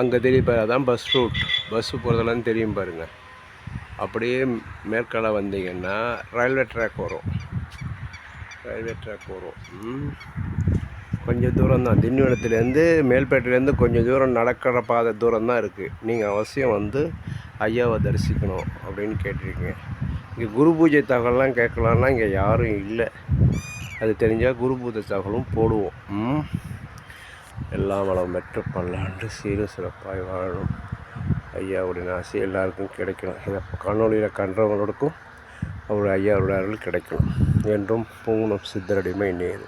அங்கே தெரியும் பாரு, அதான் பஸ் ரூட். பஸ்ஸு போகிறதெல்லாம் தெரியும் பாருங்கள். அப்படியே மேற்கால வந்தீங்கன்னா ரயில்வே ட்ராக் வரும். கொஞ்சம் தூரம் தான். திண்டிவனத்துலேருந்து மேல்பேட்டையிலேருந்து கொஞ்சம் தூரம் நடக்கிற பாதை தூரம் தான் இருக்குது. நீங்கள் அவசியம் வந்து ஐயாவை தரிசிக்கணும் அப்படின்னு கேட்டிருக்கீங்க. இங்கே குரு பூஜை தகவலாம் கேட்கலான்னா இங்கே யாரும் இல்லை. அது தெரிஞ்சால் குரு பூஜை தகவலும் போடுவோம். எல்லாம் வளம் பெற்று பல்லாண்டு சீரும் சிறப்பாக வாழணும். ஐயாவுடைய ஆசை எல்லாருக்கும் கிடைக்கணும். இதை காணொலியில் கண்டவங்களுக்கும் அவருடைய ஐயாவுடைய அருள் கிடைக்கணும். என்றும் பூங்குணம் சித்தரடிமை நேரு.